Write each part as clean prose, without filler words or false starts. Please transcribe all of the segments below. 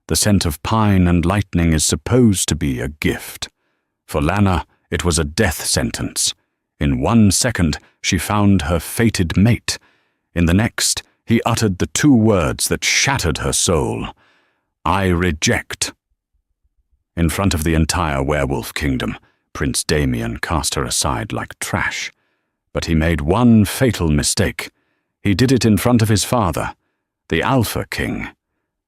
The scent of pine and lightning is supposed to be a gift. For Lana, it was a death sentence. In 1 second, she found her fated mate. In the next, he uttered the 2 words that shattered her soul. I reject. In front of the entire werewolf kingdom, Prince Damien cast her aside like trash. But he made one fatal mistake. He did it in front of his father, the Alpha King.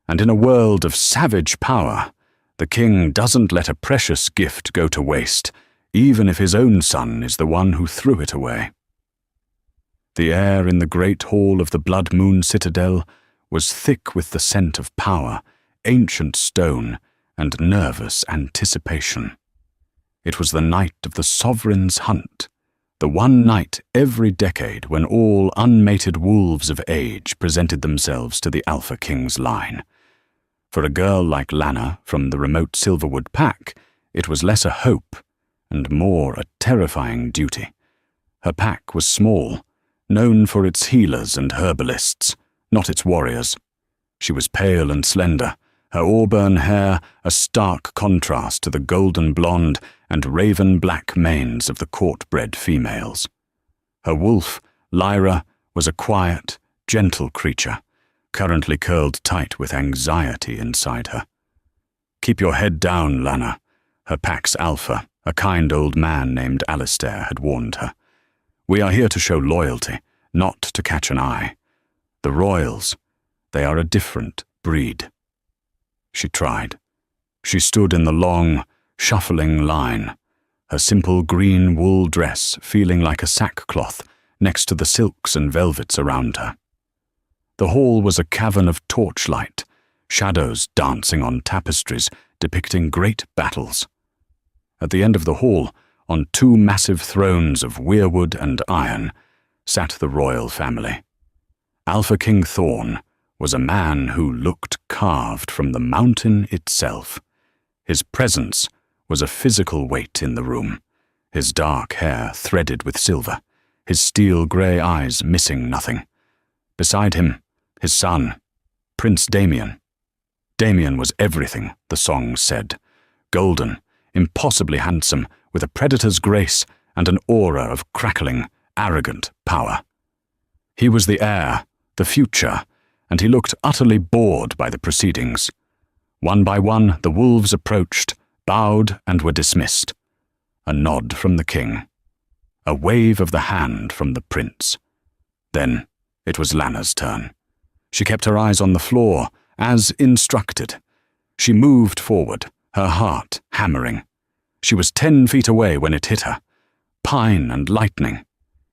And in a world of savage power, the king doesn't let a precious gift go to waste, even if his own son is the one who threw it away. The air in the great hall of the Blood Moon Citadel was thick with the scent of power, ancient stone, and nervous anticipation. It was the night of the Sovereign's Hunt, the one night every decade when all unmated wolves of age presented themselves to the Alpha King's line. For a girl like Lana from the remote Silverwood pack, it was less a hope and more a terrifying duty. Her pack was small, known for its healers and herbalists, not its warriors. She was pale and slender, her auburn hair a stark contrast to the golden blonde and raven-black manes of the court-bred females. Her wolf, Lyra, was a quiet, gentle creature, currently curled tight with anxiety inside her. Keep your head down, Lana, her pack's alpha, a kind old man named Alistair, had warned her. We are here to show loyalty, not to catch an eye. The royals, they are a different breed. She tried. She stood in the long, shuffling line, her simple green wool dress feeling like a sackcloth next to the silks and velvets around her. The hall was a cavern of torchlight, shadows dancing on tapestries depicting great battles. At the end of the hall, on 2 massive thrones of weirwood and iron, sat the royal family. Alpha King Thorn was a man who looked carved from the mountain itself. His presence was a physical weight in the room, his dark hair threaded with silver, his steel-grey eyes missing nothing. Beside him, his son, Prince Damien. Damien was everything, the song said. Golden, impossibly handsome, with a predator's grace and an aura of crackling, arrogant power. He was the heir, the future, and he looked utterly bored by the proceedings. One by one, the wolves approached, bowed, and were dismissed. A nod from the king. A wave of the hand from the prince. Then it was Lana's turn. She kept her eyes on the floor, as instructed. She moved forward, her heart hammering. She was 10 feet away when it hit her. Pine and lightning.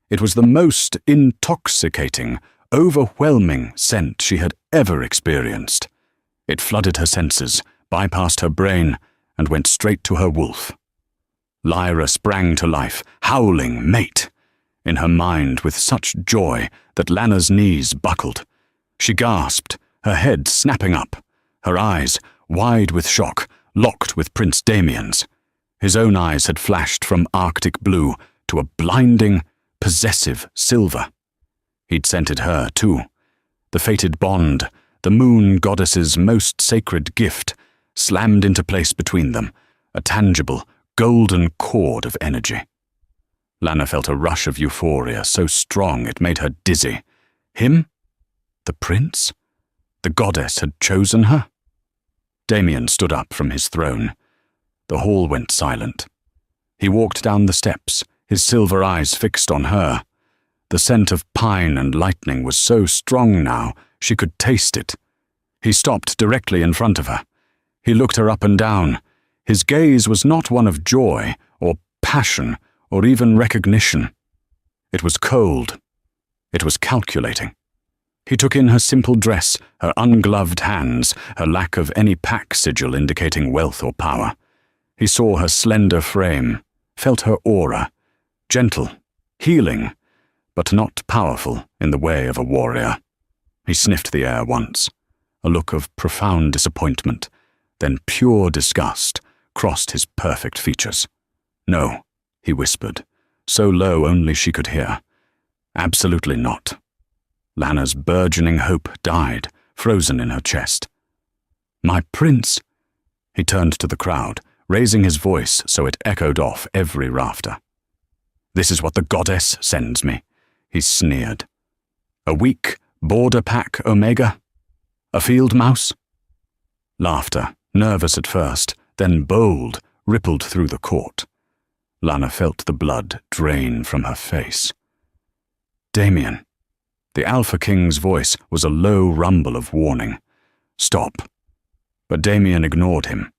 It was the most intoxicating, overwhelming scent she had ever experienced. It flooded her senses, bypassed her brain, and went straight to her wolf. Lyra sprang to life, howling, "Mate!" in her mind with such joy that Lana's knees buckled. She gasped, her head snapping up, her eyes, wide with shock, locked with Prince Damien's. His own eyes had flashed from Arctic blue to a blinding, possessive silver. He'd scented her, too. The fated bond, the moon goddess's most sacred gift, slammed into place between them, a tangible, golden cord of energy. Lana felt a rush of euphoria so strong it made her dizzy. Him? The prince? The goddess had chosen her? Damien stood up from his throne. The hall went silent. He walked down the steps, his silver eyes fixed on her. The scent of pine and lightning was so strong now, she could taste it. He stopped directly in front of her. He looked her up and down. His gaze was not one of joy, or passion, or even recognition. It was cold. It was calculating. He took in her simple dress, her ungloved hands, her lack of any pack sigil indicating wealth or power. He saw her slender frame, felt her aura, gentle, healing, but not powerful in the way of a warrior. He sniffed the air once. A look of profound disappointment, then pure disgust, crossed his perfect features. "No," he whispered, so low only she could hear. "Absolutely not." Lana's burgeoning hope died, frozen in her chest. My prince! He turned to the crowd, raising his voice so it echoed off every rafter. This is what the goddess sends me, he sneered. A weak border pack Omega? A field mouse? Laughter, nervous at first, then bold, rippled through the court. Lana felt the blood drain from her face. Damien. The Alpha King's voice was a low rumble of warning. Stop. But Damien ignored him.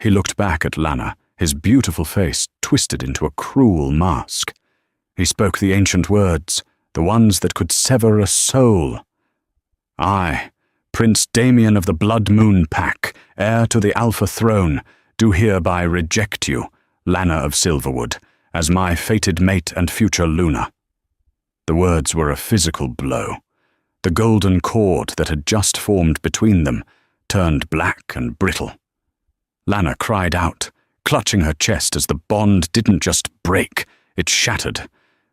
He looked back at Lana, his beautiful face twisted into a cruel mask. He spoke the ancient words, the ones that could sever a soul. I, Prince Damien of the Blood Moon Pack, heir to the Alpha Throne, do hereby reject you, Lana of Silverwood, as my fated mate and future Luna. The words were a physical blow. The golden cord that had just formed between them turned black and brittle. Lana cried out, clutching her chest as the bond didn't just break, it shattered.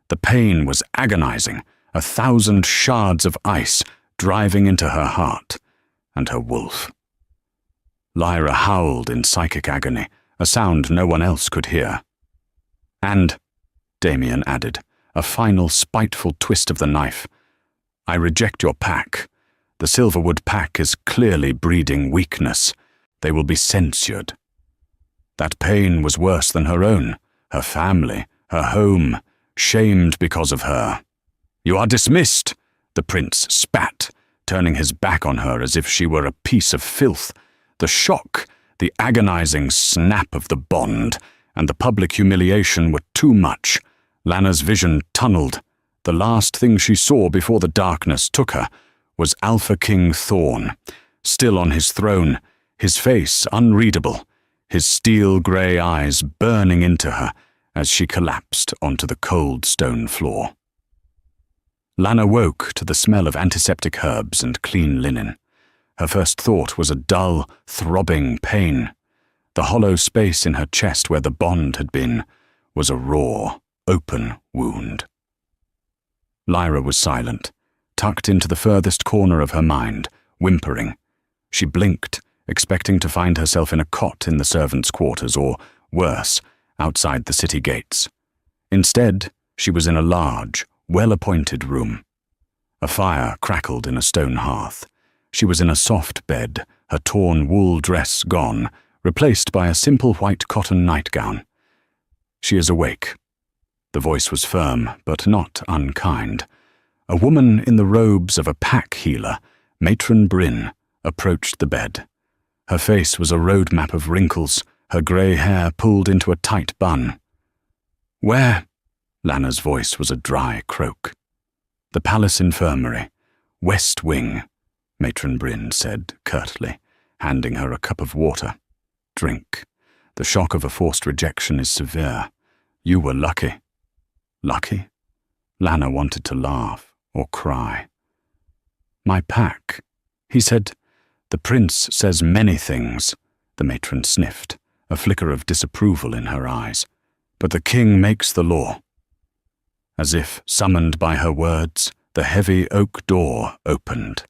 The pain was agonizing, 1,000 shards of ice driving into her heart and her wolf. Lyra howled in psychic agony, a sound no one else could hear. And, Damien added, a final spiteful twist of the knife, I reject your pack. The Silverwood pack is clearly breeding weakness. They will be censured. That pain was worse than her own, her family, her home, shamed because of her. You are dismissed, the prince spat, turning his back on her as if she were a piece of filth. The shock, the agonizing snap of the bond, and the public humiliation were too much. Lana's vision tunneled. The last thing she saw before the darkness took her was Alpha King Thorn, still on his throne, his face unreadable, his steel-grey eyes burning into her as she collapsed onto the cold stone floor. Lana woke to the smell of antiseptic herbs and clean linen. Her first thought was a dull, throbbing pain. The hollow space in her chest where the bond had been was a raw, open wound. Lyra was silent, tucked into the furthest corner of her mind, whimpering. She blinked, expecting to find herself in a cot in the servants' quarters or, worse, outside the city gates. Instead, she was in a large, well-appointed room. A fire crackled in a stone hearth. She was in a soft bed, her torn wool dress gone, replaced by a simple white cotton nightgown. She is awake. The voice was firm, but not unkind. A woman in the robes of a pack healer, Matron Bryn, approached the bed. Her face was a roadmap of wrinkles, her grey hair pulled into a tight bun. Where? Lana's voice was a dry croak. The palace infirmary, West Wing, Matron Bryn said curtly, handing her a cup of water. Drink. The shock of a forced rejection is severe. You were lucky. Lucky? Lana wanted to laugh or cry. My pack. He said, the prince says many things, the matron sniffed, a flicker of disapproval in her eyes. But the king makes the law. As if summoned by her words, the heavy oak door opened.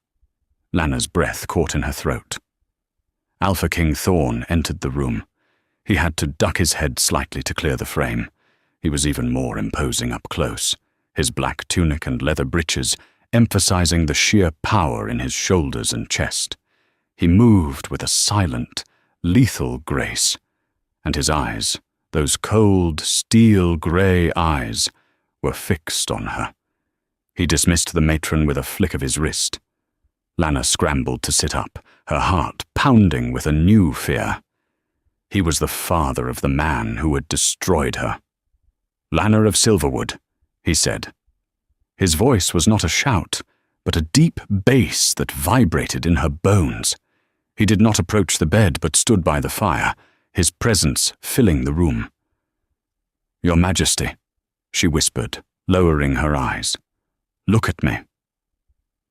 Lana's breath caught in her throat. Alpha King Thorn entered the room. He had to duck his head slightly to clear the frame. He was even more imposing up close, his black tunic and leather breeches emphasizing the sheer power in his shoulders and chest. He moved with a silent, lethal grace, and his eyes, those cold, steel-grey eyes, were fixed on her. He dismissed the matron with a flick of his wrist. Lana scrambled to sit up, her heart pounding with a new fear. He was the father of the man who had destroyed her. Lana of Silverwood, he said. His voice was not a shout, but a deep bass that vibrated in her bones. He did not approach the bed, but stood by the fire, his presence filling the room. Your Majesty, she whispered, lowering her eyes. Look at me.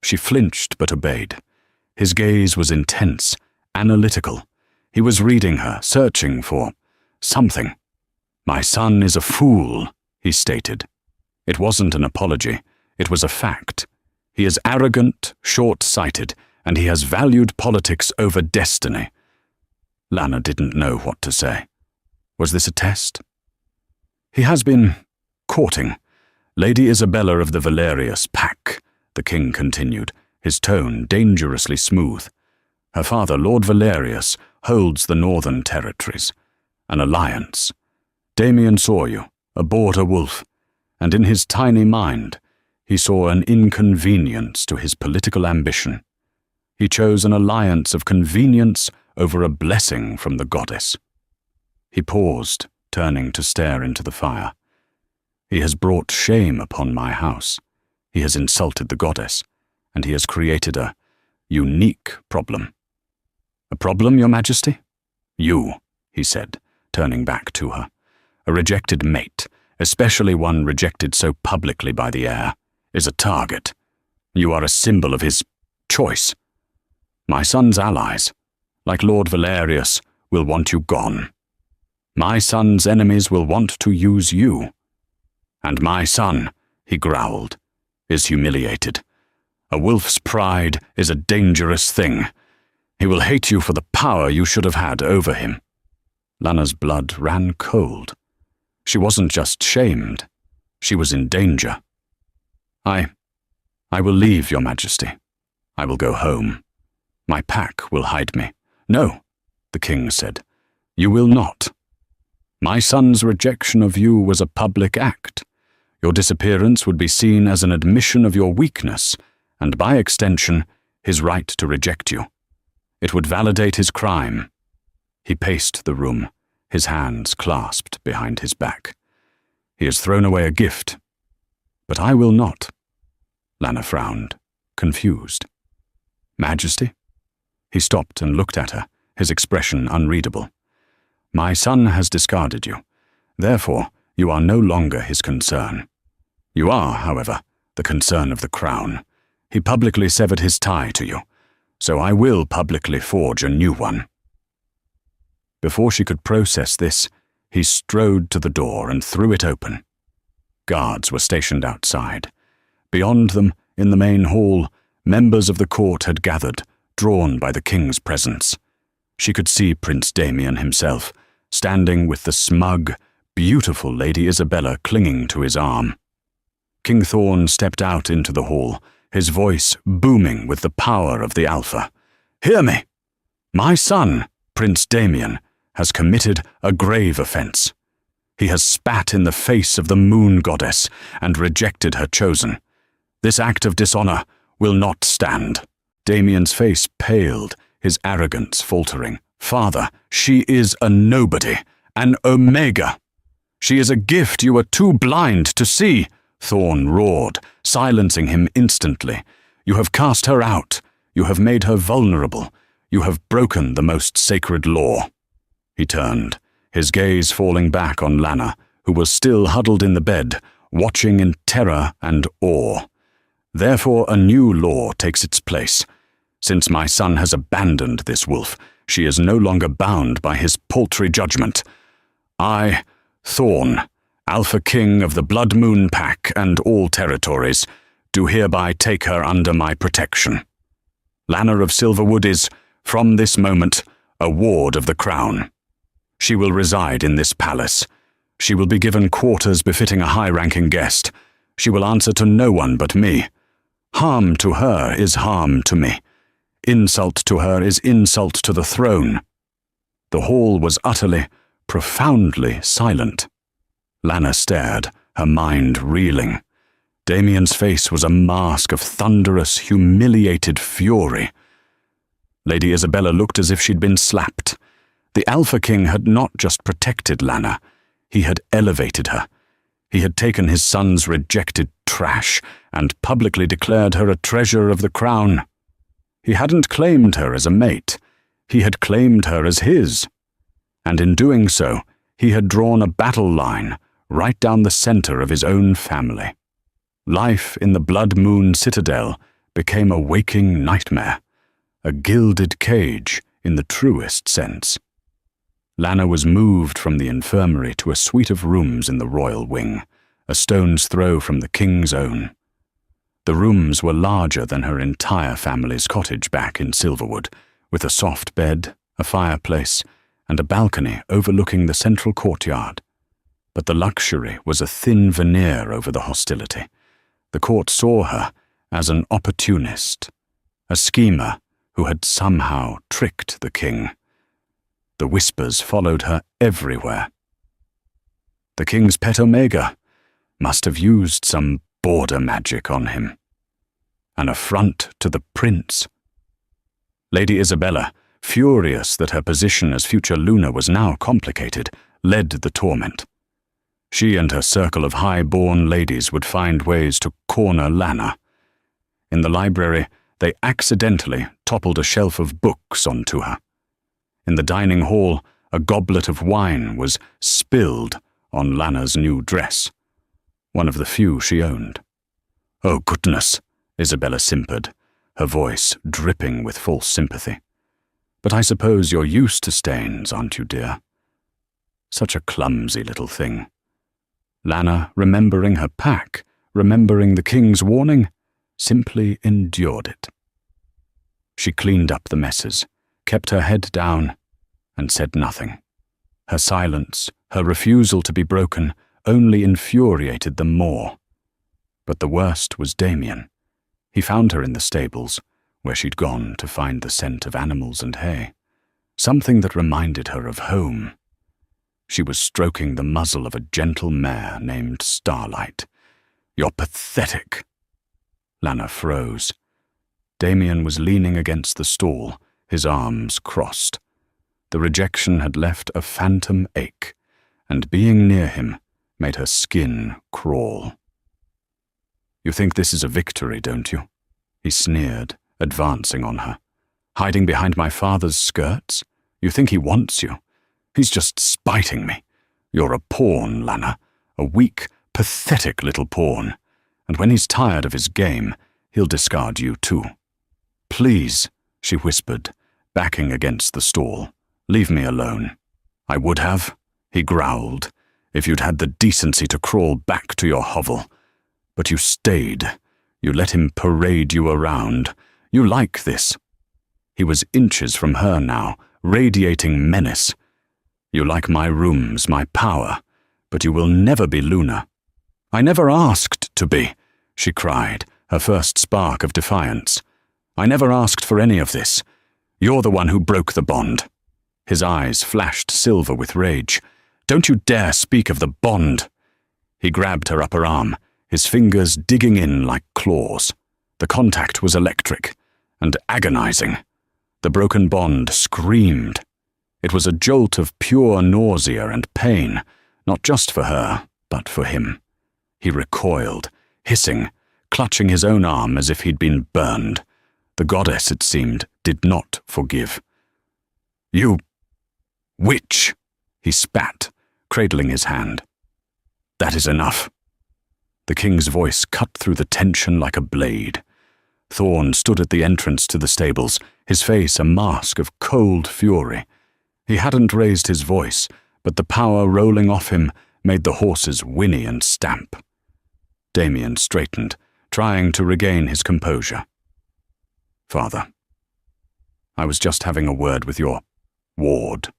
She flinched but obeyed. His gaze was intense, analytical. He was reading her, searching for something. My son is a fool, he stated. It wasn't an apology. It was a fact. He is arrogant, short-sighted, and he has valued politics over destiny." Lana didn't know what to say. Was this a test? "He has been courting Lady Isabella of the Valerius pack," the king continued, his tone dangerously smooth. "Her father, Lord Valerius, holds the northern territories. An alliance. Damien saw you, a border wolf, and in his tiny mind, he saw an inconvenience to his political ambition. He chose an alliance of convenience over a blessing from the goddess." He paused, turning to stare into the fire. "He has brought shame upon my house. He has insulted the goddess, and he has created a unique problem." "A problem, Your Majesty?" "You," he said, turning back to her. "A rejected mate, especially one rejected so publicly by the heir, is a target. You are a symbol of his choice. My son's allies, like Lord Valerius, will want you gone. My son's enemies will want to use you. And my son," he growled, "is humiliated. A wolf's pride is a dangerous thing. He will hate you for the power you should have had over him." Lana's blood ran cold. She wasn't just shamed, she was in danger. I will leave, Your Majesty. I will go home. My pack will hide me." "No," the king said, "you will not. My son's rejection of you was a public act. Your disappearance would be seen as an admission of your weakness, and by extension, his right to reject you. It would validate his crime." He paced the room, his hands clasped behind his back. "He has thrown away a gift. But I will not." Lana frowned, confused. "Majesty?" He stopped and looked at her, his expression unreadable. "My son has discarded you. Therefore, you are no longer his concern. You are, however, the concern of the crown. He publicly severed his tie to you, so I will publicly forge a new one." Before she could process this, he strode to the door and threw it open. Guards were stationed outside. Beyond them, in the main hall, members of the court had gathered, drawn by the king's presence. She could see Prince Damien himself, standing with the smug, beautiful Lady Isabella clinging to his arm. King Theron stepped out into the hall, his voice booming with the power of the Alpha. "Hear me! My son, Prince Damien, has committed a grave offense. He has spat in the face of the moon goddess and rejected her chosen. This act of dishonor will not stand." Damien's face paled, his arrogance faltering. "Father, she is a nobody, an omega. She is a gift you are too blind to see," Thorn roared, silencing him instantly. "You have cast her out. You have made her vulnerable. You have broken the most sacred law." He turned, his gaze falling back on Lana, who was still huddled in the bed, watching in terror and awe. "Therefore a new law takes its place. Since my son has abandoned this wolf, she is no longer bound by his paltry judgment. I, Thorn, Alpha King of the Blood Moon Pack and all territories, do hereby take her under my protection. Lana of Silverwood is, from this moment, a ward of the crown. She will reside in this palace. She will be given quarters befitting a high-ranking guest. She will answer to no one but me. Harm to her is harm to me. Insult to her is insult to the throne." The hall was utterly, profoundly silent. Lana stared, her mind reeling. Damien's face was a mask of thunderous, humiliated fury. Lady Isabella looked as if she'd been slapped. The Alpha King had not just protected Lana, he had elevated her. He had taken his son's rejected trash and publicly declared her a treasure of the crown. He hadn't claimed her as a mate, he had claimed her as his. And in doing so, he had drawn a battle line right down the center of his own family. Life in the Blood Moon Citadel became a waking nightmare, a gilded cage in the truest sense. Lana was moved from the infirmary to a suite of rooms in the royal wing, a stone's throw from the king's own. The rooms were larger than her entire family's cottage back in Silverwood, with a soft bed, a fireplace, and a balcony overlooking the central courtyard. But the luxury was a thin veneer over the hostility. The court saw her as an opportunist, a schemer who had somehow tricked the king. The whispers followed her everywhere. The king's pet Omega must have used some border magic on him. An affront to the prince. Lady Isabella, furious that her position as future Luna was now complicated, led the torment. She and her circle of high-born ladies would find ways to corner Lana. In the library, they accidentally toppled a shelf of books onto her. In the dining hall, a goblet of wine was spilled on Lana's new dress, one of the few she owned. "Oh, goodness," Isabella simpered, her voice dripping with false sympathy. "But I suppose you're used to stains, aren't you, dear?" Such a clumsy little thing. Lana, remembering her pack, remembering the king's warning, simply endured it. She cleaned up the messes, kept her head down, and said nothing. Her silence, her refusal to be broken, only infuriated them more. But the worst was Damien. He found her in the stables, where she'd gone to find the scent of animals and hay, something that reminded her of home. She was stroking the muzzle of a gentle mare named Starlight. "You're pathetic." Lana froze. Damien was leaning against the stall, his arms crossed. The rejection had left a phantom ache, and being near him made her skin crawl. "You think this is a victory, don't you?" he sneered, advancing on her. "Hiding behind my father's skirts? You think he wants you? He's just spiting me. You're a pawn, Lana, a weak, pathetic little pawn, and when he's tired of his game, he'll discard you too." "Please," she whispered, backing against the stall. "Leave me alone." "I would have," he growled, "if you'd had the decency to crawl back to your hovel. But you stayed. You let him parade you around. You like this." He was inches from her now, radiating menace. "You like my rooms, my power, but you will never be Luna." "I never asked to be," she cried, her first spark of defiance. "I never asked for any of this. You're the one who broke the bond." His eyes flashed silver with rage. "Don't you dare speak of the bond." He grabbed her upper arm, his fingers digging in like claws. The contact was electric and agonizing. The broken bond screamed. It was a jolt of pure nausea and pain, not just for her, but for him. He recoiled, hissing, clutching his own arm as if he'd been burned. The goddess, it seemed, did not forgive. "You witch!" he spat, cradling his hand. "That is enough." The king's voice cut through the tension like a blade. Thorn stood at the entrance to the stables, his face a mask of cold fury. He hadn't raised his voice, but the power rolling off him made the horses whinny and stamp. Damien straightened, trying to regain his composure. "Father, I was just having a word with your ward."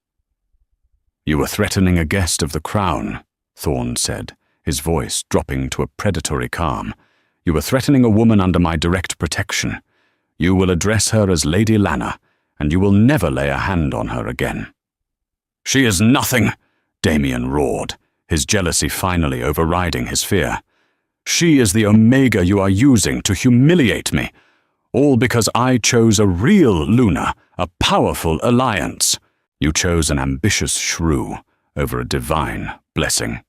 "You were threatening a guest of the crown," Thorn said, his voice dropping to a predatory calm. "You were threatening a woman under my direct protection. You will address her as Lady Lana, and you will never lay a hand on her again." "She is nothing," Damien roared, his jealousy finally overriding his fear. "She is the Omega you are using to humiliate me, all because I chose a real Luna, a powerful alliance. You chose an ambitious shrew over a divine blessing,"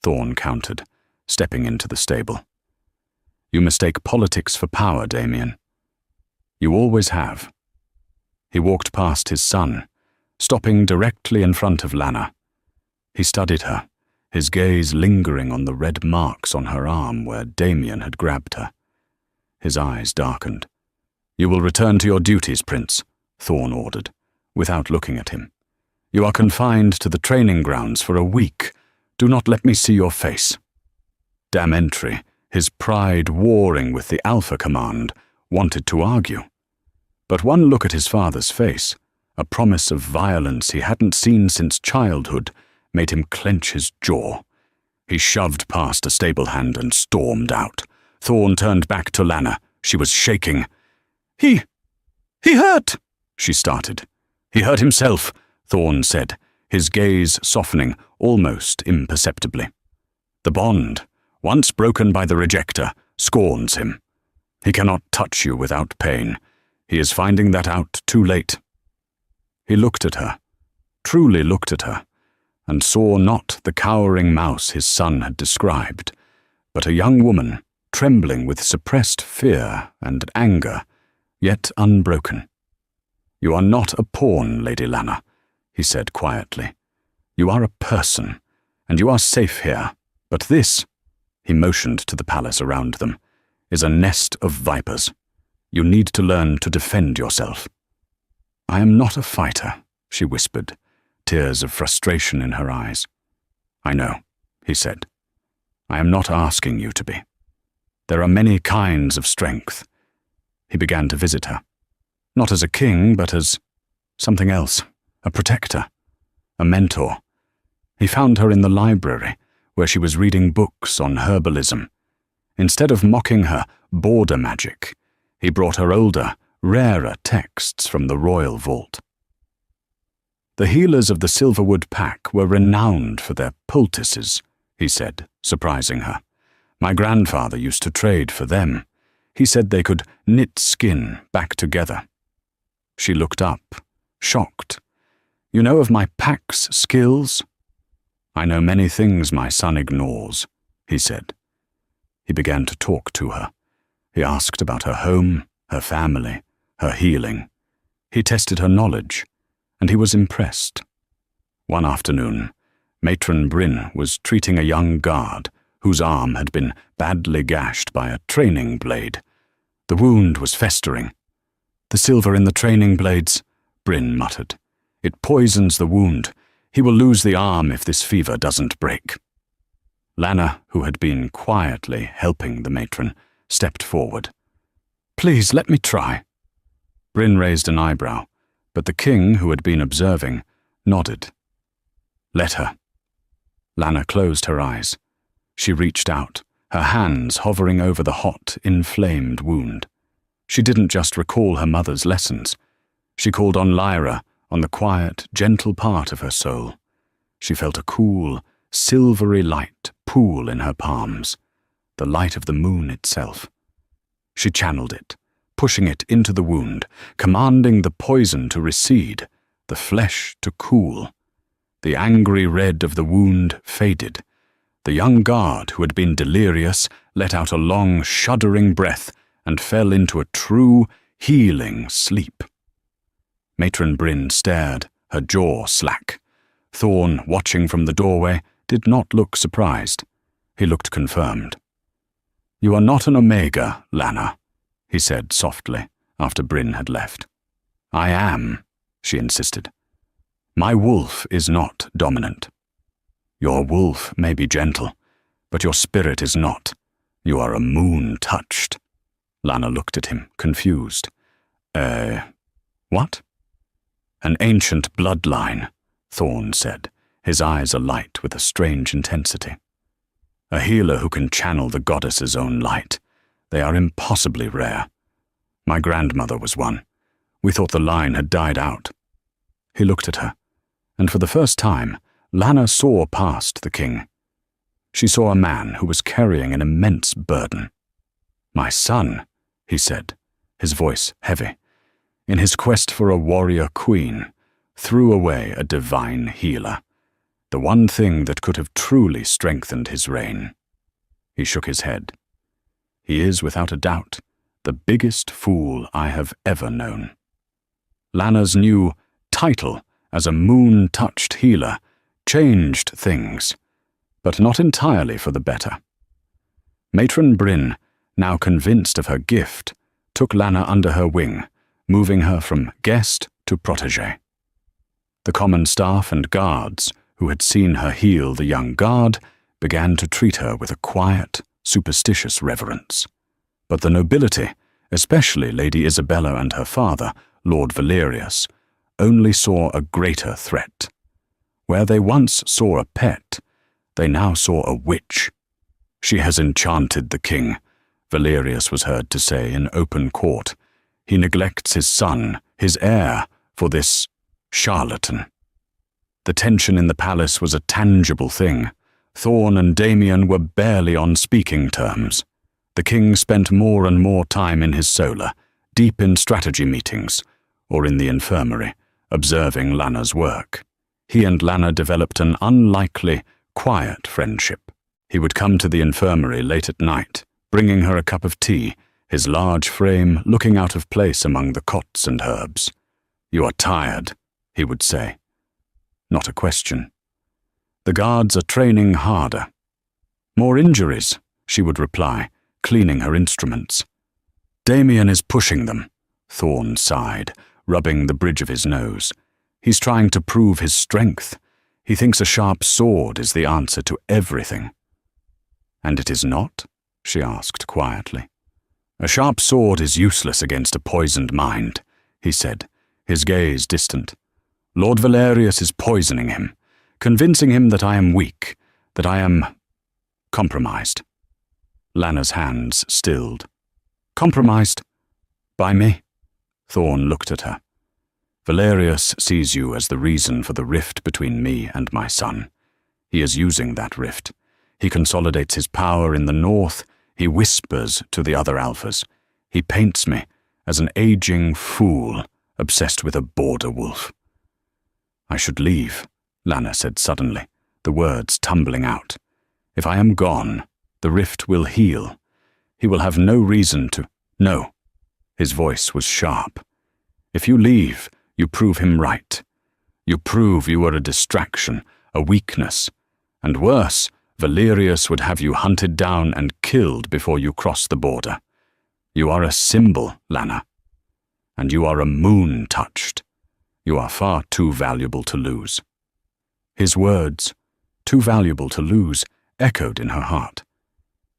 Thorn countered, stepping into the stable. "You mistake politics for power, Damien. You always have." He walked past his son, stopping directly in front of Lana. He studied her, his gaze lingering on the red marks on her arm where Damien had grabbed her. His eyes darkened. "You will return to your duties, Prince," Thorn ordered, without looking at him. "You are confined to the training grounds for a week. Do not let me see your face." "Damn entry," his pride warring with the Alpha Command, wanted to argue. But one look at his father's face, a promise of violence he hadn't seen since childhood, made him clench his jaw. He shoved past a stable hand and stormed out. Thorn turned back to Lana. She was shaking. He hurt, she started. He hurt himself, Thorn said, his gaze softening almost imperceptibly. The bond, once broken by the rejecter, scorns him. He cannot touch you without pain. He is finding that out too late. He looked at her, truly looked at her, and saw not the cowering mouse his son had described, but a young woman, trembling with suppressed fear and anger, yet unbroken. You are not a pawn, Lady Lana, he said quietly. You are a person, and you are safe here. But this, he motioned to the palace around them, is a nest of vipers. You need to learn to defend yourself. I am not a fighter, she whispered, tears of frustration in her eyes. I know, he said. I am not asking you to be. There are many kinds of strength. He began to visit her. Not as a king, but as something else, a protector, a mentor. He found her in the library, where she was reading books on herbalism. Instead of mocking her border magic, he brought her older, rarer texts from the royal vault. The healers of the Silverwood Pack were renowned for their poultices, he said, surprising her. My grandfather used to trade for them. He said they could knit skin back together. She looked up, shocked. You know of my pack's skills? I know many things my son ignores, he said. He began to talk to her. He asked about her home, her family, her healing. He tested her knowledge, and he was impressed. One afternoon, Matron Bryn was treating a young guard whose arm had been badly gashed by a training blade. The wound was festering. The silver in the training blades, Bryn muttered. It poisons the wound. He will lose the arm if this fever doesn't break. Lana, who had been quietly helping the matron, stepped forward. Please, let me try. Bryn raised an eyebrow, but the king, who had been observing, nodded. Let her. Lana closed her eyes. She reached out, her hands hovering over the hot, inflamed wound. She didn't just recall her mother's lessons. She called on Lyra, on the quiet, gentle part of her soul. She felt a cool, silvery light pool in her palms, the light of the moon itself. She channeled it, pushing it into the wound, commanding the poison to recede, the flesh to cool. The angry red of the wound faded. The young guard, who had been delirious, let out a long, shuddering breath and fell into a true, healing sleep. Matron Bryn stared, her jaw slack. Thorn, watching from the doorway, did not look surprised. He looked confirmed. You are not an Omega, Lana, he said softly, after Bryn had left. I am, she insisted. My wolf is not dominant. Your wolf may be gentle, but your spirit is not. You are a moon-touched. Lana looked at him, confused. What? An ancient bloodline, Thorn said, his eyes alight with a strange intensity. A healer who can channel the goddess's own light. They are impossibly rare. My grandmother was one. We thought the line had died out. He looked at her, and for the first time, Lana saw past the king. She saw a man who was carrying an immense burden. My son, he said, his voice heavy, in his quest for a warrior queen, threw away a divine healer, the one thing that could have truly strengthened his reign. He shook his head. He is, without a doubt, the biggest fool I have ever known. Lana's new title as a moon-touched healer changed things, but not entirely for the better. Matron Bryn, now convinced of her gift, took Lana under her wing, moving her from guest to protégé. The common staff and guards, who had seen her heal the young guard, began to treat her with a quiet, superstitious reverence. But the nobility, especially Lady Isabella and her father, Lord Valerius, only saw a greater threat. Where they once saw a pet, they now saw a witch. "She has enchanted the king," Valerius was heard to say in open court. "He neglects his son, his heir, for this charlatan." The tension in the palace was a tangible thing. Thorn and Damien were barely on speaking terms. The king spent more and more time in his solar, deep in strategy meetings, or in the infirmary, observing Lana's work. He and Lana developed an unlikely, quiet friendship. He would come to the infirmary late at night, bringing her a cup of tea, his large frame looking out of place among the cots and herbs. "You are tired," he would say. Not a question. "The guards are training harder." "More injuries," she would reply, cleaning her instruments. "Damien is pushing them," Thorn sighed, rubbing the bridge of his nose. "He's trying to prove his strength. He thinks a sharp sword is the answer to everything." "And it is not?" she asked quietly. "A sharp sword is useless against a poisoned mind," he said, his gaze distant. "Lord Valerius is poisoning him, convincing him that I am weak, that I am compromised." Lana's hands stilled. "Compromised? By me?" Thorn looked at her. "Valerius sees you as the reason for the rift between me and my son. He is using that rift. He consolidates his power in the north. He whispers to the other alphas. He paints me as an aging fool obsessed with a border wolf." "I should leave," Lana said suddenly, the words tumbling out. "If I am gone, the rift will heal. He will have no reason to—" "No." His voice was sharp. "If you leave, you prove him right. You prove you are a distraction, a weakness. And worse, Valerius would have you hunted down and killed before you cross the border. You are a symbol, Lana. And you are a moon-touched. You are far too valuable to lose." His words, "too valuable to lose," echoed in her heart.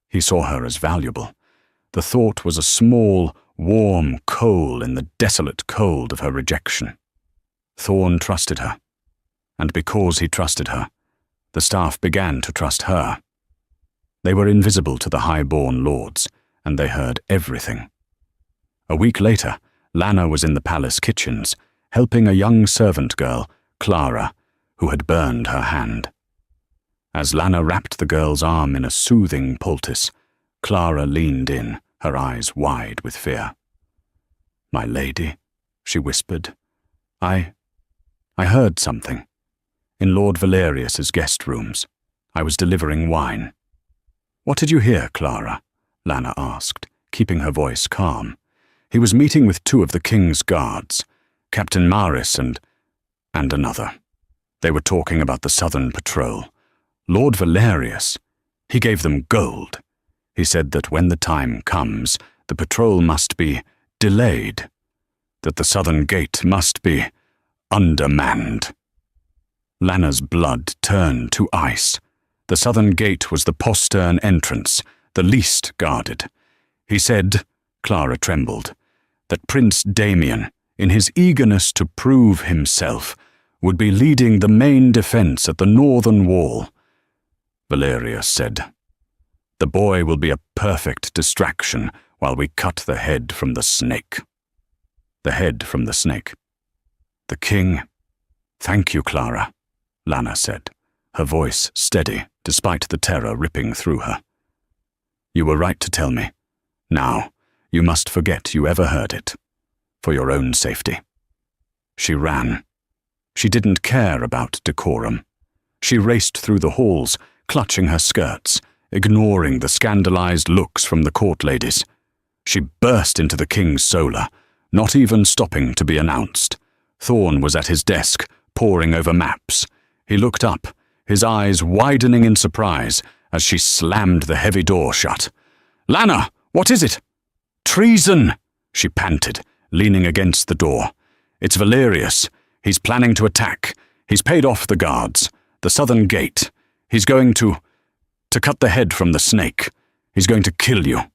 He saw her as valuable. The thought was a small, warm coal in the desolate cold of her rejection. Thorn trusted her. And because he trusted her, the staff began to trust her. They were invisible to the high-born lords, and they heard everything. A week later, Lana was in the palace kitchens, helping a young servant girl, Clara, who had burned her hand. As Lana wrapped the girl's arm in a soothing poultice, Clara leaned in, her eyes wide with fear. "My lady," she whispered, I heard something. In Lord Valerius's guest rooms. I was delivering wine." "What did you hear, Clara?" Lana asked, keeping her voice calm. "He was meeting with 2 of the king's guards, Captain Maris and another. They were talking about the southern patrol. Lord Valerius, he gave them gold. He said that when the time comes, the patrol must be delayed, that the southern gate must be undermanned." Lana's blood turned to ice. The southern gate was the postern entrance, the least guarded. "He said," Clara trembled, "that Prince Damien, in his eagerness to prove himself, would be leading the main defense at the northern wall." Valerius said, "The boy will be a perfect distraction while we cut the head from the snake." The head from the snake. "The king—" "Thank you, Clara," Lana said, her voice steady despite the terror ripping through her. "You were right to tell me. Now, you must forget you ever heard it. For your own safety." She ran. She didn't care about decorum. She raced through the halls, clutching her skirts, ignoring the scandalized looks from the court ladies. She burst into the king's solar, not even stopping to be announced. Thorn was at his desk, poring over maps. He looked up, his eyes widening in surprise as she slammed the heavy door shut. "Lana, what is it?" "Treason!" she panted, leaning against the door. "It's Valerius. He's planning to attack. He's paid off the guards. The southern gate. He's going to cut the head from the snake. He's going to kill you."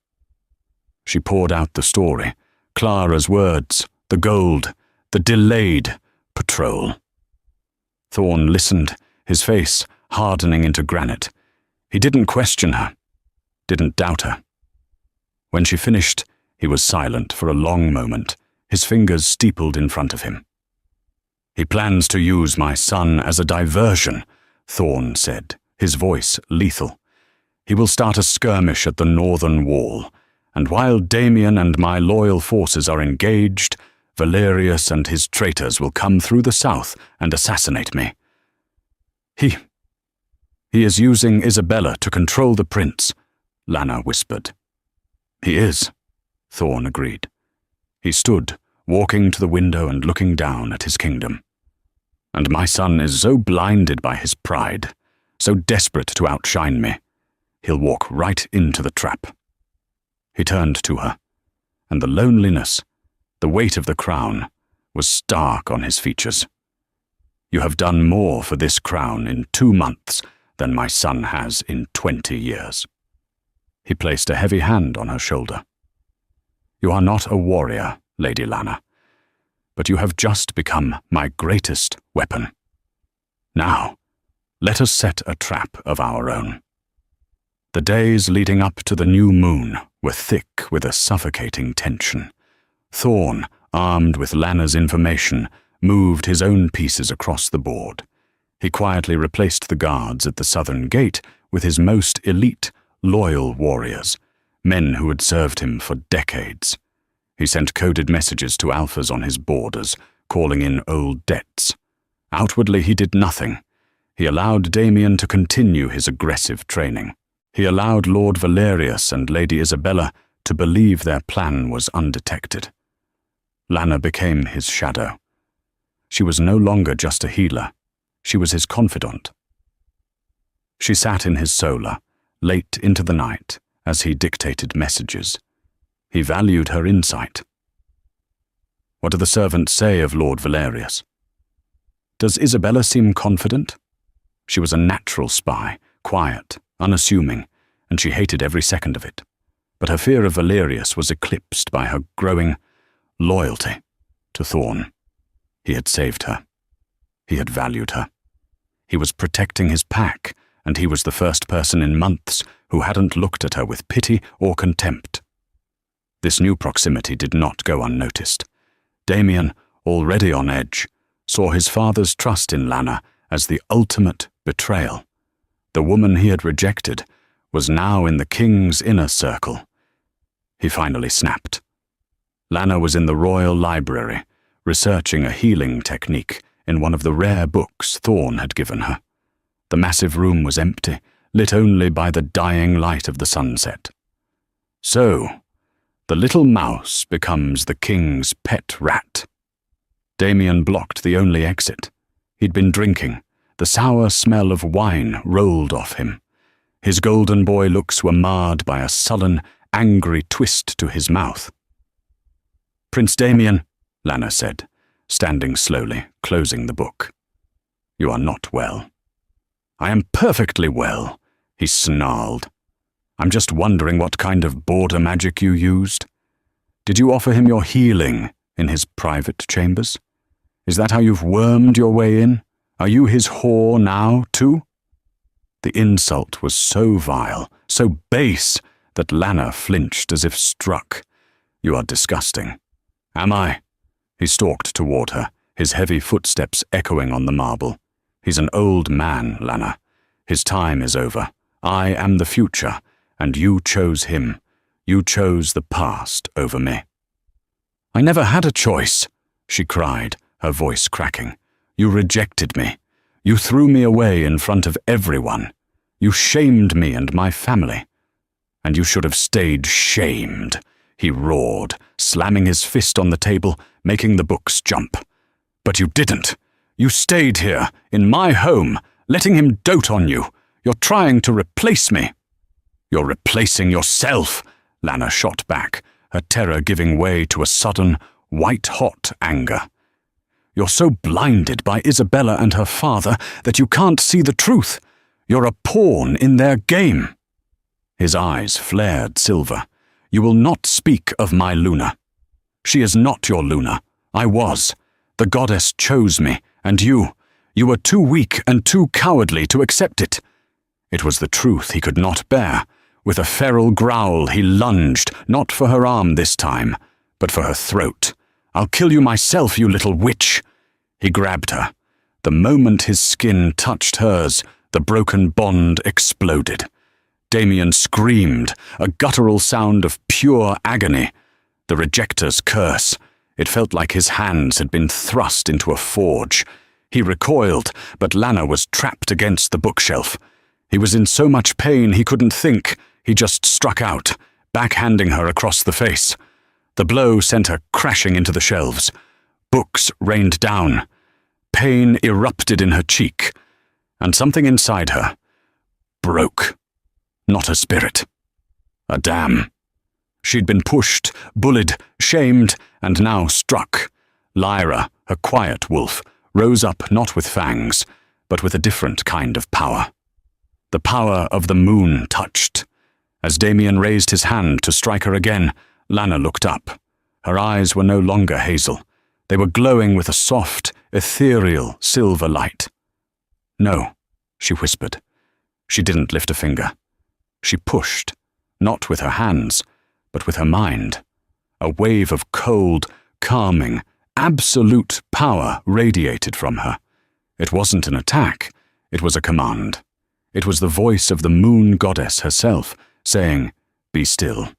She poured out the story, Clara's words, the gold, the delayed patrol. Thorn listened, his face hardening into granite. He didn't question her, didn't doubt her. When she finished, he was silent for a long moment, his fingers steepled in front of him. "He plans to use my son as a diversion," Thorn said, his voice lethal. "He will start a skirmish at the northern wall, and while Damien and my loyal forces are engaged, Valerius and his traitors will come through the south and assassinate me. He is using Isabella to control the prince," Lana whispered. "He is," Thorn agreed. He stood, walking to the window and looking down at his kingdom. "And my son is so blinded by his pride, so desperate to outshine me, he'll walk right into the trap." He turned to her, and the loneliness, the weight of the crown, was stark on his features. "You have done more for this crown in 2 months than my son has in 20 years. He placed a heavy hand on her shoulder. "You are not a warrior, Lady Lana, but you have just become my greatest weapon. Now, let us set a trap of our own." The days leading up to the new moon were thick with a suffocating tension. Thorn, armed with Lana's information, moved his own pieces across the board. He quietly replaced the guards at the southern gate with his most elite, loyal warriors, men who had served him for decades. He sent coded messages to alphas on his borders, calling in old debts. Outwardly he did nothing. He allowed Damien to continue his aggressive training. He allowed Lord Valerius and Lady Isabella to believe their plan was undetected. Lana became his shadow. She was no longer just a healer. She was his confidant. She sat in his solar, late into the night, as he dictated messages. He valued her insight. "What do the servants say of Lord Valerius?" "Does Isabella seem confident?" She was a natural spy, quiet, unassuming, and she hated every second of it. But her fear of Valerius was eclipsed by her growing loyalty to Thorn. He had saved her. He had valued her. He was protecting his pack, and he was the first person in months who hadn't looked at her with pity or contempt. This new proximity did not go unnoticed. Damien, already on edge, saw his father's trust in Lana as the ultimate betrayal. The woman he had rejected was now in the king's inner circle. He finally snapped. Lana was in the royal library, researching a healing technique in one of the rare books Thorn had given her. The massive room was empty, lit only by the dying light of the sunset. So, the little mouse becomes the king's pet rat. Damien blocked the only exit. He'd been drinking. The sour smell of wine rolled off him. His golden boy looks were marred by a sullen, angry twist to his mouth. "Prince Damien," Lana said, standing slowly, closing the book. "You are not well." "I am perfectly well," he snarled. "I'm just wondering what kind of border magic you used. Did you offer him your healing in his private chambers? Is that how you've wormed your way in? Are you his whore now, too?" The insult was so vile, so base, that Lana flinched as if struck. "You are disgusting." "Am I?" He stalked toward her, his heavy footsteps echoing on the marble. "He's an old man, Lana. His time is over. I am the future, and you chose him. You chose the past over me." "I never had a choice," she cried, her voice cracking. "You rejected me. You threw me away in front of everyone. You shamed me and my family. And you should have stayed shamed," he roared, slamming his fist on the table, making the books jump. "But you didn't. You stayed here, in my home, letting him dote on you. You're trying to replace me." "You're replacing yourself," Lana shot back, her terror giving way to a sudden, white-hot anger. "You're so blinded by Isabella and her father that you can't see the truth. You're a pawn in their game." His eyes flared silver. "You will not speak of my Luna. She is not your Luna. I was. The goddess chose me, and you were too weak and too cowardly to accept it." It was the truth he could not bear. With a feral growl, he lunged, not for her arm this time, but for her throat. "I'll kill you myself, you little witch." He grabbed her. The moment his skin touched hers, the broken bond exploded. Damien screamed, a guttural sound of pure agony. The rejector's curse. It felt like his hands had been thrust into a forge. He recoiled, but Lana was trapped against the bookshelf. He was in so much pain he couldn't think. He just struck out, backhanding her across the face. The blow sent her crashing into the shelves. Books rained down. Pain erupted in her cheek, and something inside her broke. Not a spirit. A dam. She'd been pushed, bullied, shamed, and now struck. Lyra, her quiet wolf, rose up not with fangs, but with a different kind of power. The power of the moon touched. As Damien raised his hand to strike her again, Lana looked up. Her eyes were no longer hazel. They were glowing with a soft, ethereal silver light. "No," she whispered. She didn't lift a finger. She pushed, not with her hands, but with her mind. A wave of cold, calming, absolute power radiated from her. It wasn't an attack, it was a command. It was the voice of the moon goddess herself, saying, "Be still."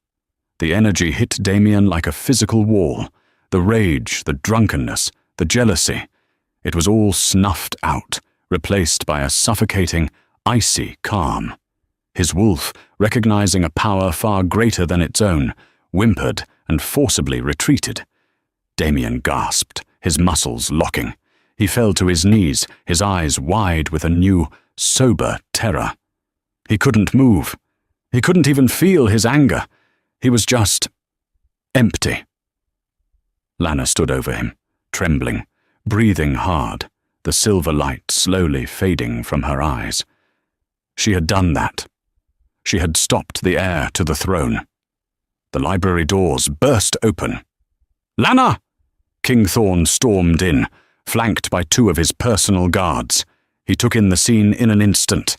The energy hit Damien like a physical wall. The rage, the drunkenness, the jealousy. It was all snuffed out, replaced by a suffocating, icy calm. His wolf, recognizing a power far greater than its own, whimpered and forcibly retreated. Damien gasped, his muscles locking. He fell to his knees, his eyes wide with a new, sober terror. He couldn't move. He couldn't even feel his anger. He was just empty. Lana stood over him, trembling, breathing hard, the silver light slowly fading from her eyes. She had done that. She had stopped the heir to the throne. The library doors burst open. "Lana!" King Theron stormed in, flanked by two of his personal guards. He took in the scene in an instant.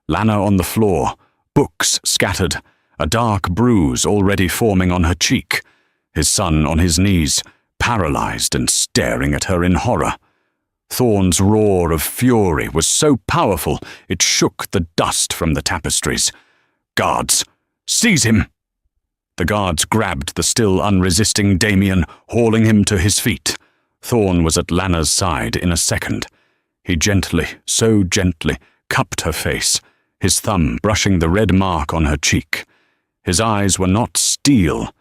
Lana on the floor, books scattered, a dark bruise already forming on her cheek. His son on his knees, paralyzed and staring at her in horror. Thorn's roar of fury was so powerful it shook the dust from the tapestries. "Guards, seize him!" The guards grabbed the still unresisting Damien, hauling him to his feet. Thorn was at Lana's side in a second. He gently, so gently, cupped her face, his thumb brushing the red mark on her cheek. His eyes were not steel.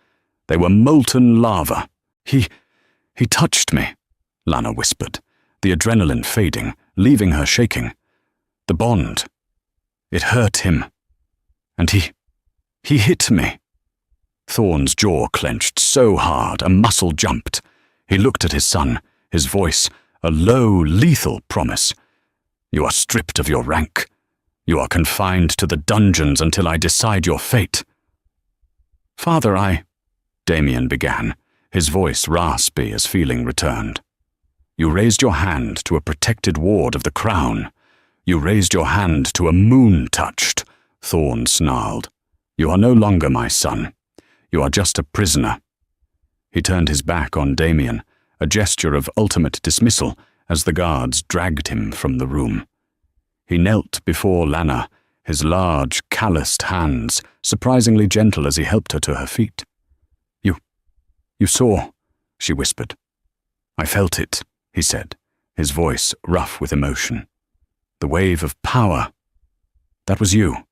They were molten lava. He touched me," Lana whispered, the adrenaline fading, leaving her shaking. "The bond. It hurt him. And he hit me." Thorn's jaw clenched so hard a muscle jumped. He looked at his son, his voice a low, lethal promise. "You are stripped of your rank. You are confined to the dungeons until I decide your fate." "Father, Damien began, his voice raspy as feeling returned. "You raised your hand to a protected ward of the crown. You raised your hand to a moon touched," Thorn snarled. "You are no longer my son. You are just a prisoner." He turned his back on Damien, a gesture of ultimate dismissal as the guards dragged him from the room. He knelt before Lana, his large, calloused hands surprisingly gentle as he helped her to her feet. You saw," she whispered. "I felt it," he said, his voice rough with emotion. "The wave of power. That was you.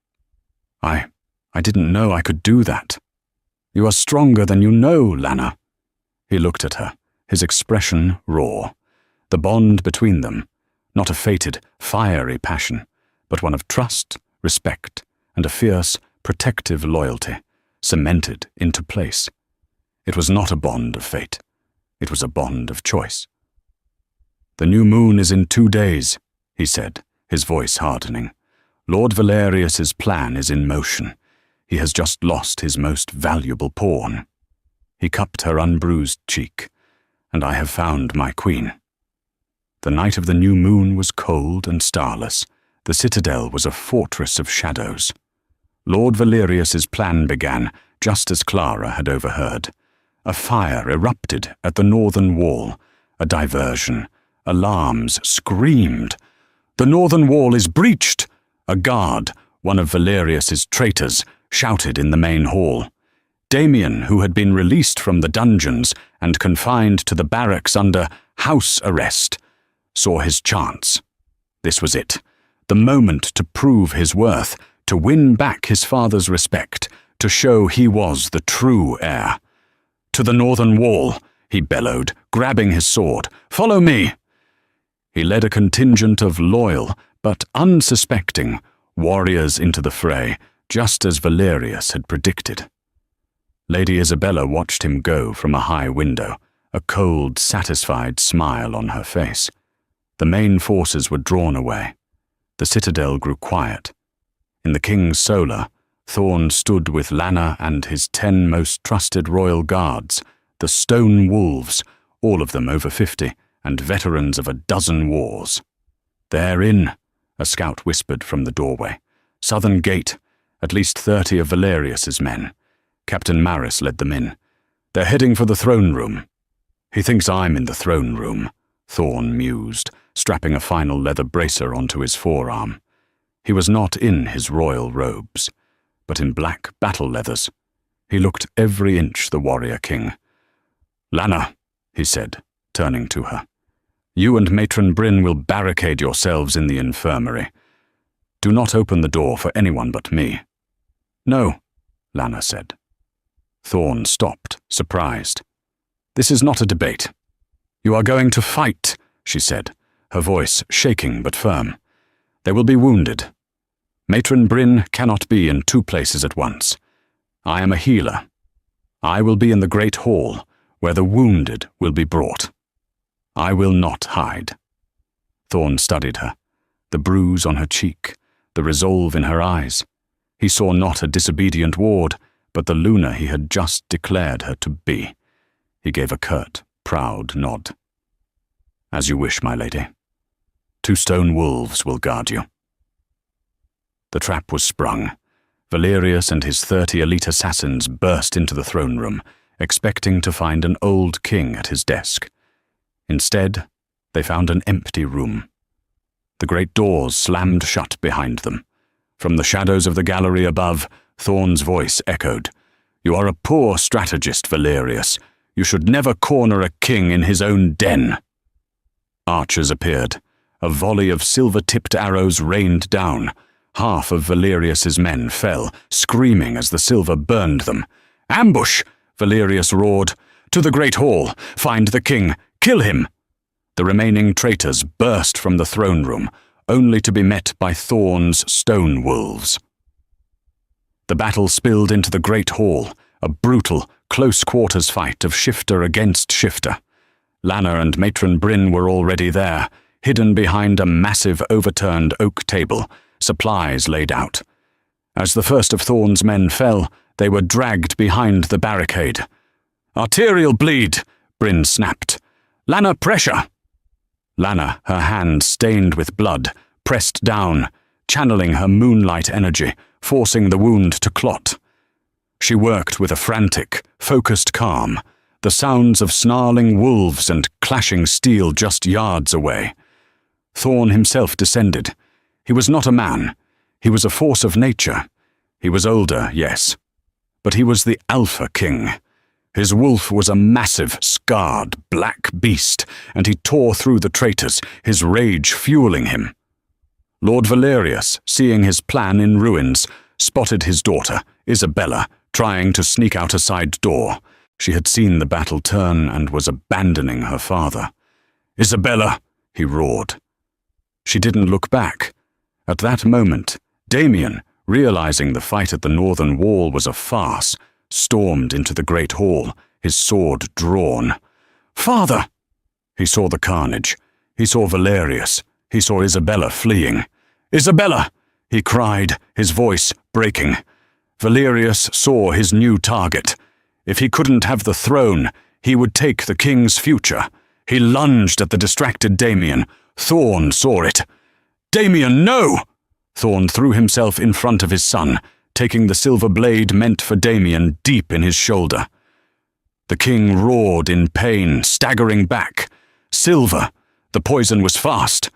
I didn't know I could do that. You are stronger than you know, Lana." He looked at her, his expression raw. The bond between them, not a fated, fiery passion, but one of trust, respect, and a fierce, protective loyalty, cemented into place. It was not a bond of fate. It was a bond of choice. "The new moon is in 2 days," he said, his voice hardening. "Lord Valerius's plan is in motion. He has just lost his most valuable pawn." He cupped her unbruised cheek. "And I have found my queen." The night of the new moon was cold and starless. The citadel was a fortress of shadows. Lord Valerius's plan began just as Clara had overheard. A fire erupted at the northern wall. A diversion. Alarms screamed. "The northern wall is breached!" A guard, one of Valerius's traitors, shouted in the main hall. Damien, who had been released from the dungeons and confined to the barracks under house arrest, saw his chance. This was it, the moment to prove his worth, to win back his father's respect, to show he was the true heir. "To the northern wall," he bellowed, grabbing his sword. "Follow me!" He led a contingent of loyal, but unsuspecting, warriors into the fray, just as Valerius had predicted. Lady Isabella watched him go from a high window, a cold, satisfied smile on her face. The main forces were drawn away. The citadel grew quiet. In the king's solar, Thorn stood with Lana and his 10 most trusted royal guards, the Stone Wolves, all of them over 50, and veterans of a dozen wars. "They're in," a scout whispered from the doorway. "Southern gate, at least 30 of Valerius's men." Captain Maris led them in. "They're heading for the throne room." "He thinks I'm in the throne room," Thorn mused, strapping a final leather bracer onto his forearm. He was not in his royal robes, but in black battle leathers. He looked every inch the warrior king. "Lana," he said, turning to her, "you and Matron Bryn will barricade yourselves in the infirmary. Do not open the door for anyone but me." "No," Lana said. Thorn stopped, surprised. "This is not a debate. You are going to fight," she said, her voice shaking but firm. "They will be wounded. Matron Bryn cannot be in 2 places at once. I am a healer. I will be in the great hall, where the wounded will be brought. I will not hide." Thorn studied her, the bruise on her cheek, the resolve in her eyes. He saw not a disobedient ward, but the Luna he had just declared her to be. He gave a curt, proud nod. "As you wish, my lady. 2 stone wolves will guard you." The trap was sprung. Valerius and his 30 elite assassins burst into the throne room, expecting to find an old king at his desk. Instead, they found an empty room. The great doors slammed shut behind them. From the shadows of the gallery above, Thorn's voice echoed. "You are a poor strategist, Valerius. You should never corner a king in his own den." Archers appeared. A volley of silver-tipped arrows rained down. Half of Valerius's men fell, screaming as the silver burned them. "Ambush!" Valerius roared. "To the great hall! Find the king! Kill him!" The remaining traitors burst from the throne room, only to be met by Thorn's stone wolves. The battle spilled into the great hall, a brutal, close-quarters fight of shifter against shifter. Lana and Matron Bryn were already there, hidden behind a massive overturned oak table, supplies laid out. As the first of Thorn's men fell, they were dragged behind the barricade. "Arterial bleed!" Bryn snapped. "Lana, pressure!" Lana, her hand stained with blood, pressed down, channeling her moonlight energy, forcing the wound to clot. She worked with a frantic, focused calm, the sounds of snarling wolves and clashing steel just yards away. Thorn himself descended. He was not a man. He was a force of nature. He was older, yes, but he was the Alpha King. His wolf was a massive, scarred, black beast, and he tore through the traitors, his rage fueling him. Lord Valerius, seeing his plan in ruins, spotted his daughter, Isabella, trying to sneak out a side door. She had seen the battle turn and was abandoning her father. "Isabella!" he roared. She didn't look back. At that moment, Damien, realizing the fight at the northern wall was a farce, stormed into the great hall, his sword drawn. "Father!" He saw the carnage. He saw Valerius. He saw Isabella fleeing. "Isabella!" he cried, his voice breaking. Valerius saw his new target. If he couldn't have the throne, he would take the king's future. He lunged at the distracted Damien. Thorn saw it. "Damien, no!" Thorn threw himself in front of his son, taking the silver blade meant for Damien deep in his shoulder. The king roared in pain, staggering back. Silver! The poison was fast.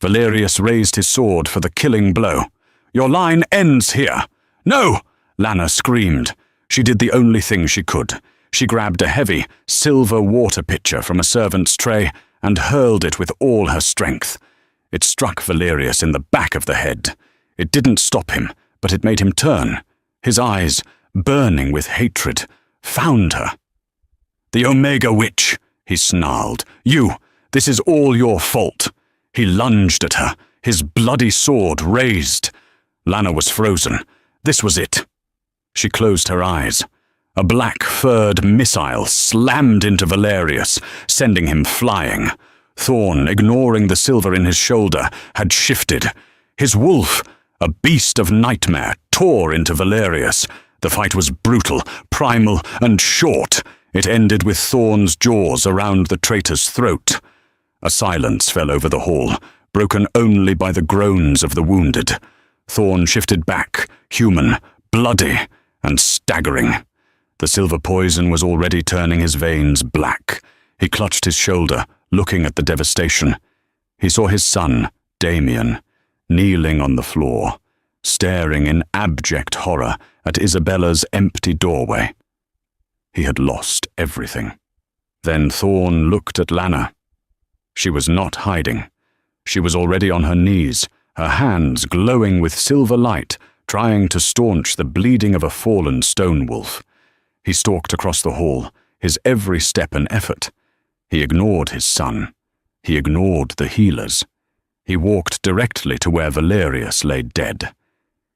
Valerius raised his sword for the killing blow. "Your line ends here." "No!" Lana screamed. She did the only thing she could. She grabbed a heavy, silver water pitcher from a servant's tray and hurled it with all her strength. It struck Valerius in the back of the head. It didn't stop him, but it made him turn. His eyes, burning with hatred, found her. "The Omega Witch," he snarled. This is all your fault." He lunged at her, his bloody sword raised. Lana was frozen. This was it. She closed her eyes. A black-furred missile slammed into Valerius, sending him flying. Thorn, ignoring the silver in his shoulder, had shifted. His wolf, a beast of nightmare, tore into Valerius. The fight was brutal, primal, and short. It ended with Thorn's jaws around the traitor's throat. A silence fell over the hall, broken only by the groans of the wounded. Thorn shifted back, human, bloody, and staggering. The silver poison was already turning his veins black. He clutched his shoulder, looking at the devastation. He saw his son, Damien, kneeling on the floor, staring in abject horror at Isabella's empty doorway. He had lost everything. Then Thorn looked at Lana. She was not hiding. She was already on her knees, her hands glowing with silver light, trying to staunch the bleeding of a fallen stone wolf. He stalked across the hall, his every step an effort. He ignored his son. He ignored the healers. He walked directly to where Valerius lay dead.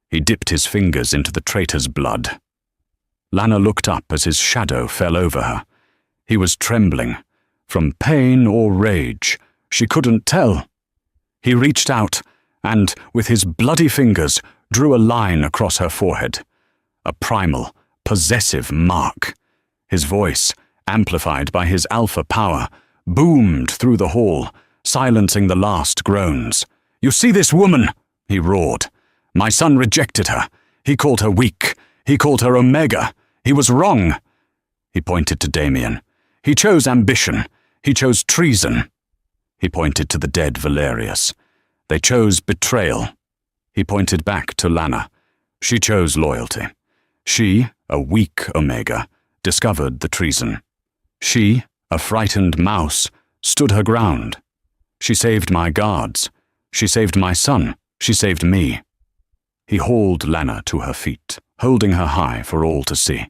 He dipped his fingers into the traitor's blood. Lana looked up as his shadow fell over her. He was trembling. From pain or rage, she couldn't tell. He reached out and, with his bloody fingers, drew a line across her forehead. A primal, possessive mark. His voice, amplified by his alpha power, boomed through the hall, silencing the last groans. "You see this woman?" he roared. "My son rejected her. He called her weak. He called her Omega. He was wrong." He pointed to Damien. "He chose ambition. He chose treason." He pointed to the dead Valerius. "They chose betrayal." He pointed back to Lana. She chose loyalty. She, a weak Omega, discovered the treason. She, a frightened mouse, stood her ground. She saved my guards. She saved my son. She saved me. He hauled Lana to her feet, holding her high for all to see.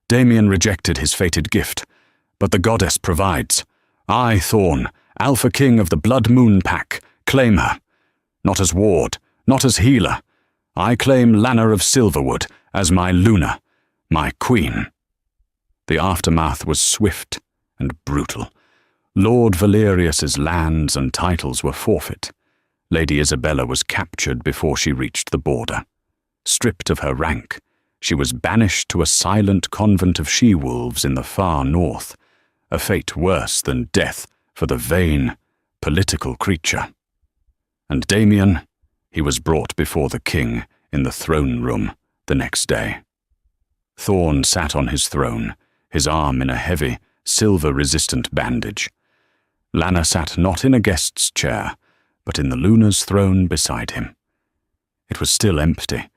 Damien rejected his fated gift, but the goddess provides. I, Thorn, Alpha King of the Blood Moon Pack, claim her. Not as ward, not as healer. I claim Lana of Silverwood as my Luna, my queen. The aftermath was swift and brutal. Lord Valerius's lands and titles were forfeit. Lady Isabella was captured before she reached the border. Stripped of her rank, she was banished to a silent convent of she-wolves in the far north, a fate worse than death for the vain, political creature. And Damien, he was brought before the king in the throne room the next day. Thorn sat on his throne, his arm in a heavy, silver-resistant bandage. Lana sat not in a guest's chair, but in the Luna's throne beside him. It was still empty,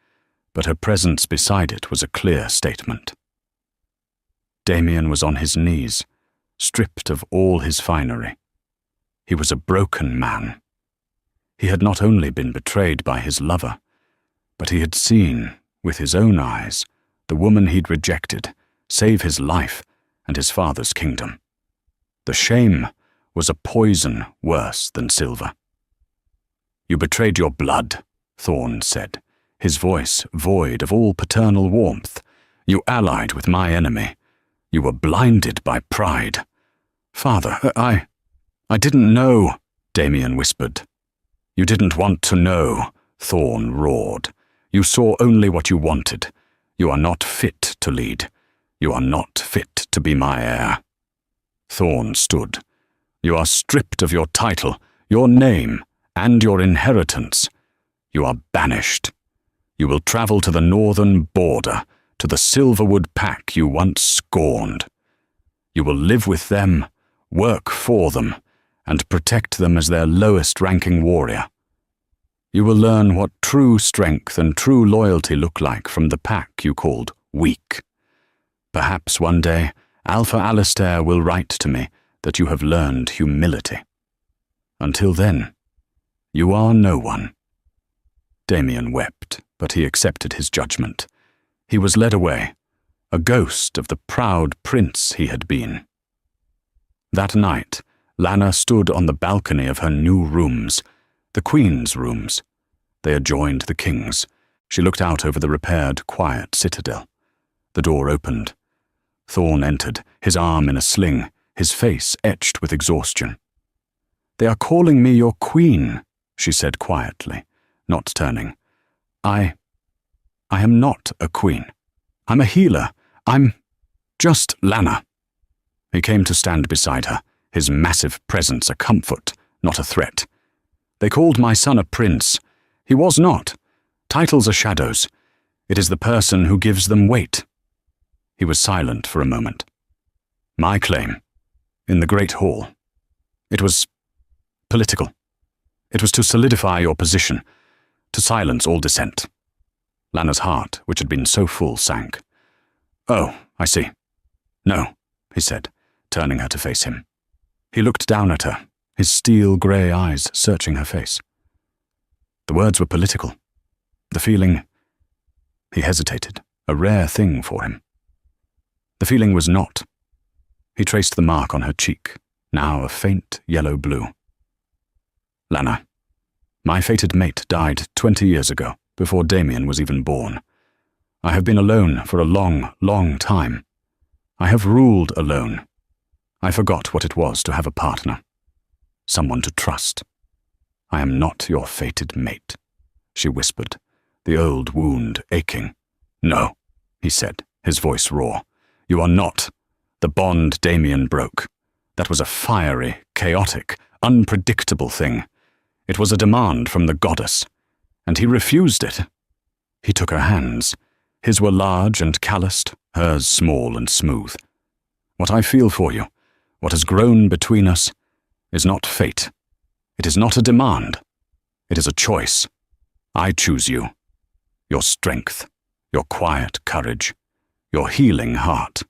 but her presence beside it was a clear statement. Damien was on his knees, stripped of all his finery. He was a broken man. He had not only been betrayed by his lover, but he had seen, with his own eyes, the woman he'd rejected save his life and his father's kingdom. The shame was a poison worse than silver. "You betrayed your blood," Thorn said, his voice void of all paternal warmth. "You allied with my enemy. You were blinded by pride." "Father, I didn't know," Damien whispered. "You didn't want to know," Thorn roared. "You saw only what you wanted. You are not fit to lead. You are not fit to be my heir." Thorn stood. "You are stripped of your title, your name, and your inheritance. You are banished. You will travel to the northern border, to the Silverwood pack you once scorned. You will live with them, work for them, and protect them as their lowest-ranking warrior. You will learn what true strength and true loyalty look like from the pack you called weak. Perhaps one day, Alpha Alistair will write to me that you have learned humility. Until then, you are no one." Damien wept, but he accepted his judgment. He was led away, a ghost of the proud prince he had been. That night, Lana stood on the balcony of her new rooms, the Queen's rooms. They adjoined the King's. She looked out over the repaired, quiet citadel. The door opened. Thorn entered, his arm in a sling, his face etched with exhaustion. "They are calling me your queen," she said quietly, not turning. I am not a queen. I'm a healer. I'm just Lana." He came to stand beside her, his massive presence a comfort, not a threat. "They called my son a prince. He was not. Titles are shadows. It is the person who gives them weight." He was silent for a moment. "My claim, in the Great Hall. It was political. It was to solidify your position, to silence all dissent." Lana's heart, which had been so full, sank. "Oh, I see. No," he said, turning her to face him. He looked down at her, his steel-grey eyes searching her face. The words were political. The feeling... He hesitated, a rare thing for him. The feeling was not. He traced the mark on her cheek, now a faint yellow blue. "Lana, my fated mate died 20 years ago, before Damien was even born. I have been alone for a long, long time. I have ruled alone. I forgot what it was to have a partner, someone to trust. I am not your fated mate," she whispered, the old wound aching. "No," he said, his voice raw. "You are not. The bond Damien broke. That was a fiery, chaotic, unpredictable thing. It was a demand from the goddess, and he refused it." He took her hands. His were large and calloused, hers small and smooth. "What I feel for you, what has grown between us, is not fate. It is not a demand. It is a choice. I choose you. Your strength, your quiet courage, your healing heart.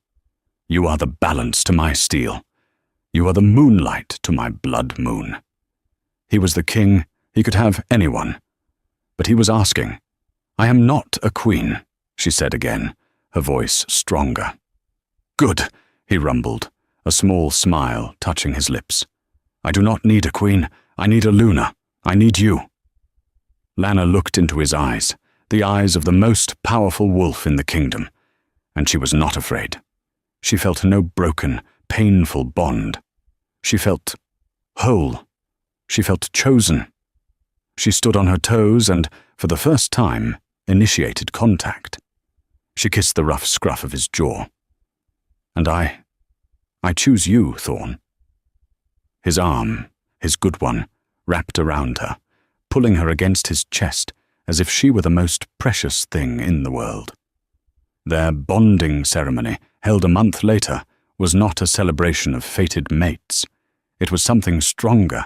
You are the balance to my steel. You are the moonlight to my blood moon." He was the king, he could have anyone. But he was asking. "I am not a queen," she said again, her voice stronger. "Good," he rumbled, a small smile touching his lips. "I do not need a queen. I need a Luna. I need you." Lana looked into his eyes, the eyes of the most powerful wolf in the kingdom, and she was not afraid. She felt no broken, painful bond. She felt whole. She felt chosen. She stood on her toes and, for the first time, initiated contact. She kissed the rough scruff of his jaw. "And I choose you, Thorn." His arm, his good one, wrapped around her, pulling her against his chest as if she were the most precious thing in the world. Their bonding ceremony, held a month later, was not a celebration of fated mates. It was something stronger.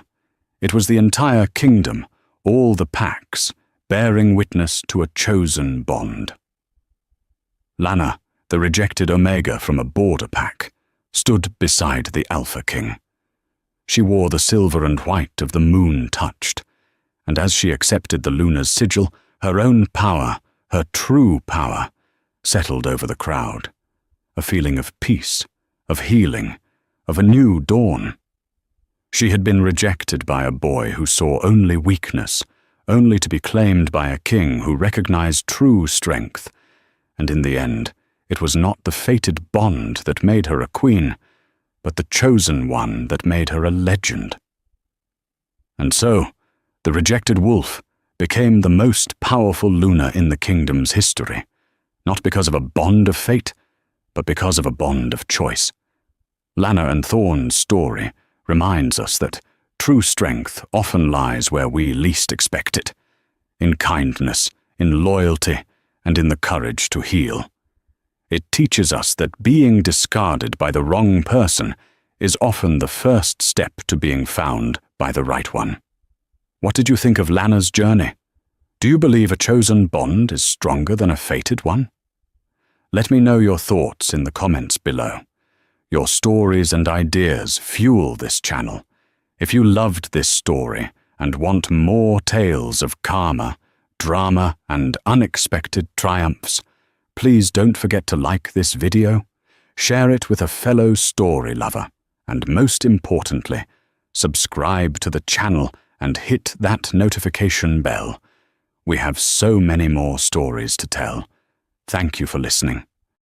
It was the entire kingdom, all the packs, bearing witness to a chosen bond. Lana, the rejected Omega from a border pack, stood beside the Alpha King. She wore the silver and white of the moon touched, and as she accepted the Luna's sigil, her own power, her true power, settled over the crowd. A feeling of peace, of healing, of a new dawn. She had been rejected by a boy who saw only weakness, only to be claimed by a king who recognized true strength, and in the end, it was not the fated bond that made her a queen, but the chosen one that made her a legend. And so, the rejected wolf became the most powerful Luna in the kingdom's history, not because of a bond of fate, but because of a bond of choice. Lana and Thorn's story reminds us that true strength often lies where we least expect it, in kindness, in loyalty, and in the courage to heal. It teaches us that being discarded by the wrong person is often the first step to being found by the right one. What did you think of Lana's journey? Do you believe a chosen bond is stronger than a fated one? Let me know your thoughts in the comments below. Your stories and ideas fuel this channel. If you loved this story and want more tales of karma, drama, and unexpected triumphs, please don't forget to like this video, share it with a fellow story lover, and most importantly, subscribe to the channel and hit that notification bell. We have so many more stories to tell. Thank you for listening.